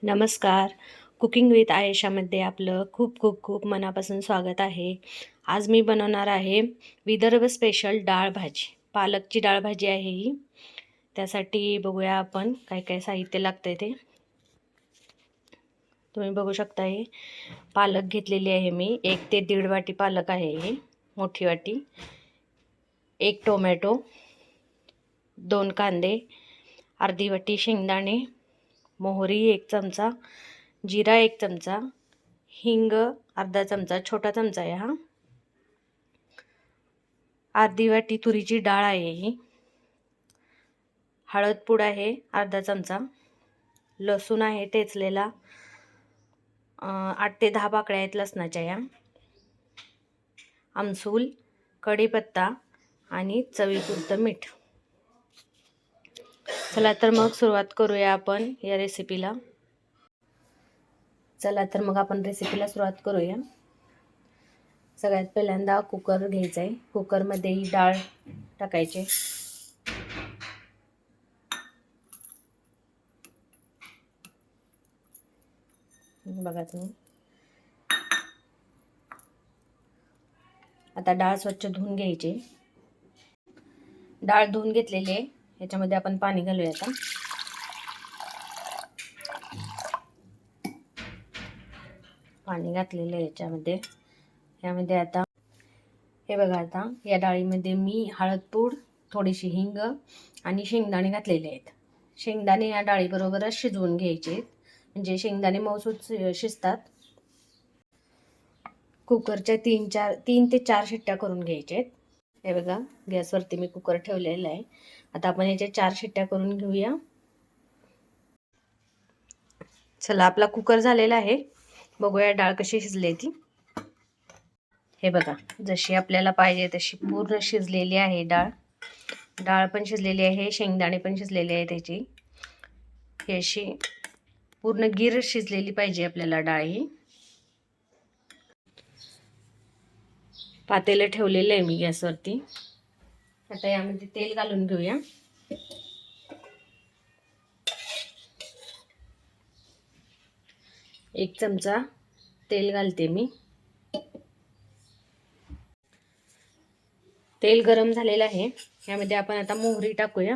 नमस्कार. Cooking with आयेशामध्ये आपलं खूप खूप खूप मनापासून स्वागत आहे. आज मी बनवणार आहे विदर्भ स्पेशल डाळ भाजी. पालकची डाळ भाजी आहे ही. त्यासाठी बघूया आपण काय काय साहित्य लागतंय ते. तुम्ही बघू शकता, हे पालक घेतलेली आहे मी. 1 ते 1.5 वाटी पालक आहे ही, मोठी वाटी. 1 टोमॅटो, 2 कांदे, अर्धी वाटी शेंगदाणे, मोहरी 1 चमचा, जिरा 1 चमचा, हिंग अर्धा चमचा, छोटा चमचा आहे हा. अर्धी वाटी तुरीची डाळ आहे ही. हळद पूड आहे अर्धा चमचा. लसूण आहे टेचलेला, 8 ते 10 पाकळ्या आहेत लसणाच्या या. आमसूल, कढीपत्ता आणि चवीपुरतं मीठ. चला तर मग सुरुवात करूया आपण या रेसिपीला. सुरुवात करूया. सगळ्यात पहिल्यांदा कुकर घ्यायचा आहे. कुकरमध्ये ही डाळ टाकायची. बघा तुम्ही. आता डाळ स्वच्छ धुवून घ्यायची. डाळ धुवून घेतलेली आहे. याच्यामध्ये आपण पाणी घालूया आता. पाणी घातलेलं आहे यामध्ये आता हे बघा, आता या डाळीमध्ये मी हळद पूड, थोडीशी हिंग आणि शेंगदाणे घातलेले आहेत. शेंगदाणे या डाळीबरोबरच शिजवून घ्यायचे, म्हणजे शेंगदाणे मऊसूत शिजतात. कुकरच्या 3 ते 4 शिट्ट्या करून घ्यायच्या आहेत. हे बघा, गॅसवरती मी कुकर ठेवलेला आहे. आता आपण याच्या 4 शिट्ट्या करून घेऊया. चला, आपला कुकर झालेला आहे. बघूया डाळ कशी शिजली ती. हे बघा, जशी आपल्याला पाहिजे तशी पूर्ण शिजलेली आहे डाळ. डाळ पण शिजलेली आहे, शेंगदाणे पण शिजलेले आहे त्याची. ही अशी पूर्ण गिर शिजलेली पाहिजे आपल्याला डाळ ही. पातेलं ठेवलेलं आहे मी गॅसवरती. आता यामध्ये तेल घालून घेऊया. एक चमचा तेल घालते मी. तेल गरम झालेलं आहे. यामध्ये आपण आता मोहरी टाकूया.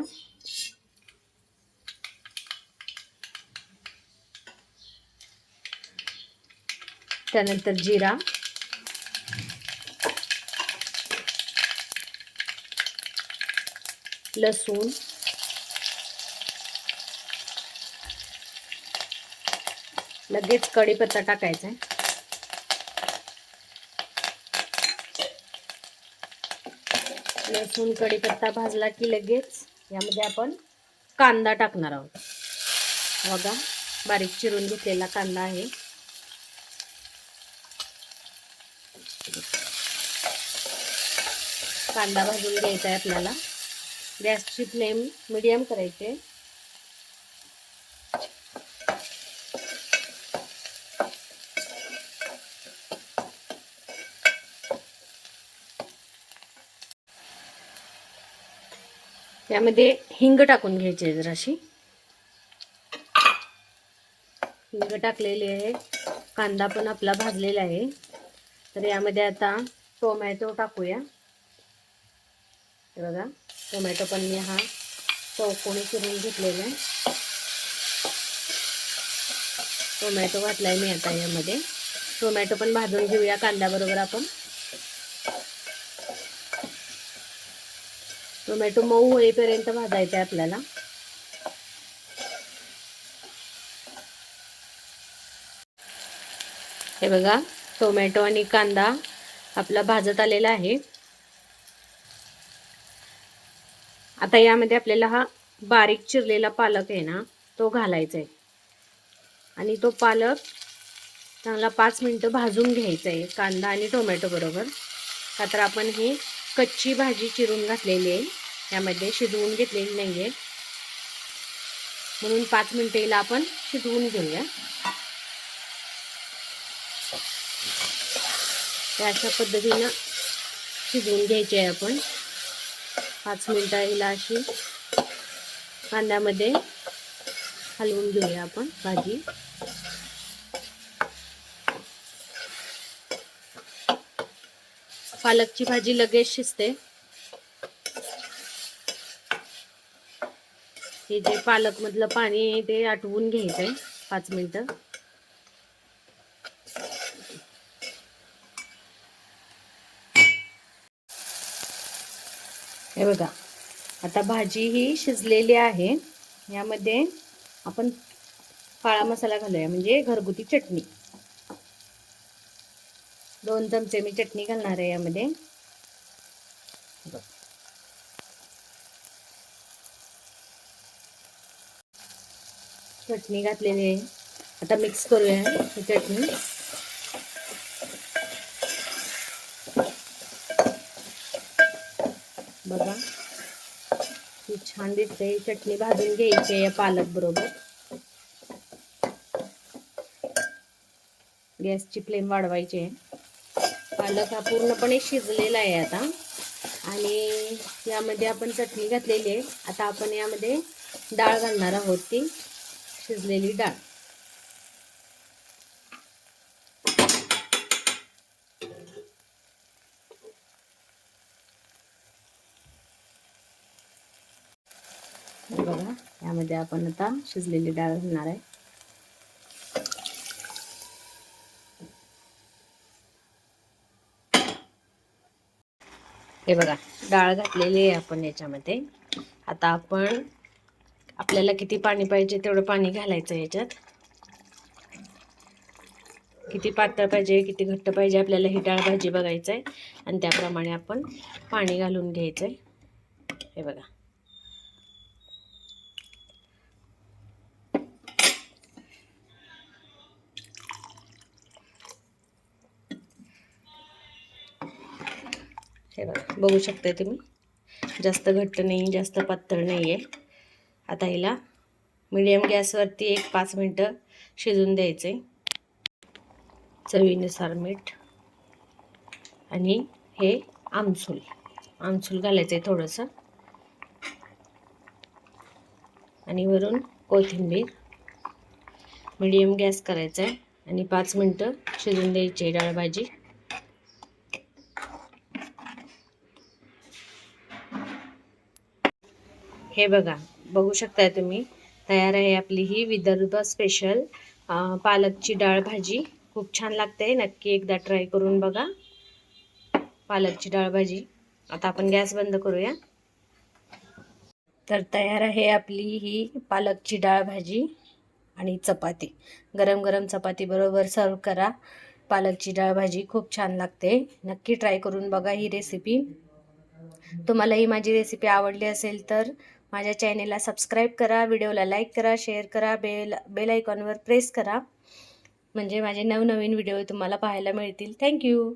त्यानंतर जिरा, लसूण, लगेच कढीपत्ता टाकायचा आहे. लसूण कढीपत्ता भाजला की लगेच यामध्ये आपण कांदा टाकणार आहोत. बघा, बारीक चिरून घेतलेला कांदा आहे. कांदा भाजून घ्यायचा आहे आपल्याला. गॅसची फ्लेम मीडियम करायची. यामध्ये हिंग टाकून घ्यायची जराशी. हिंग टाकलेली आहे. कांदा पण आपला भाजलेला आहे. तर यामध्ये आता टोमॅटो टाकूया. हे बघा, टोमॅटो पण मी हा चौकोनी चिरून घेतलेला आहे. टोमॅटो घातलाय मी आता यामध्ये. टोमॅटो पण भाजून घेऊया कांद्याबरोबर आपण. टोमॅटो मऊ होईपर्यंत भाजायचा आहे आपल्याला. हे बघा, टोमॅटो आणि कांदा आपला भाजत आलेला आहे. आता यामध्ये आपल्याला हा बारीक चिरलेला पालक आहे ना, तो घालायचा आहे. आणि तो पालक चांगला 5 मिनिटं भाजून घ्यायचा आहे कांदा आणि टोमॅटो बरोबर. का तर आपण ही कच्ची भाजी चिरून घातलेली आहे, यामध्ये शिजवून घेतलेली नाही आहे, म्हणून 5 मिनिटं हिला आपण शिजवून घेऊया. अशा पद्धतीनं शिजवून घ्यायची आहे आपण. 5 मिनिटं हिला अशी कांद्यामध्ये हलवून घेऊया आपण भाजी. पालकची भाजी लगेच शिजते. हे जे पालक मधलं पाणी आहे ते आटवून घ्यायचंय 5 मिनिटं. हे बघा, आता भाजी ही शिजलेली आहे. यामध्ये आपण काळा मसाला घालूया, म्हणजे घरगुती चटणी. 2 चमचे मी चटणी घालणार आहे यामध्ये. चटणी घातलेली आहे. आता मिक्स करूया ही चटणी. बघा ही छान दिसते. चटणी भाजून घ्यायची आहे या पालक बरोबर. गॅसची फ्लेम वाढवायची आहे. पालक हा पूर्णपणे शिजलेला आहे आता. आणि यामध्ये आपण चटणी घातलेली आहे. आता आपण यामध्ये डाळ घालणार आहोत, ती शिजलेली डाळ. बघा, यामध्ये आपण आता शिजलेली डाळ घालणार आहे. हे बघा, डाळ घातलेली आहे आपण याच्यामध्ये. आता आपण आपल्याला किती पाणी पाहिजे तेवढं पाणी घालायचं याच्यात. किती पातळ पाहिजे किती घट्ट पाहिजे आपल्याला ही डाळ भाजी बघायचं आहे, आणि त्याप्रमाणे आपण पाणी घालून घ्यायचं आहे. हे बघा, हे बघा, बघू शकताय तुम्ही. जास्त घट्ट नाही, जास्त पातळ नाही आहे. आता हिला मीडियम गॅसवरती एक 5 मिनिटं शिजून द्यायचे. चवीनुसार मीठ आणि हे आमसूल घालायचं आहे थोडंसं, आणि वरून कोथिंबीर. मीडियम गॅस करायचा आहे आणि 5 मिनिटं शिजून द्यायची डाळ भाजी. हे बघा, बघू शकताय तुम्ही, तयार आहे आपली ही विदर्भ स्पेशल पालकची डाळ भाजी. खूप छान लागते. नक्की एकदा ट्राय करून बघा पालकची डाळ भाजी. आता आपण गॅस बंद करूया. तर तयार आहे आपली ही पालकची डाळ भाजी आणि चपाती. गरम गरम चपाती बरोबर सर्व करा. पालकची डाळ भाजी खूप छान लागते. नक्की ट्राय करून बघा ही रेसिपी. तुम्हाला ही माझी रेसिपी आवडली असेल तर माझ्या चॅनेलला सबस्क्राईब करा, व्हिडिओला लाईक करा, शेअर करा, बेल आयकॉनवर प्रेस करा, म्हणजे माझे नवनवीन व्हिडिओ तुम्हाला पाहायला मिळतील. थँक्यू.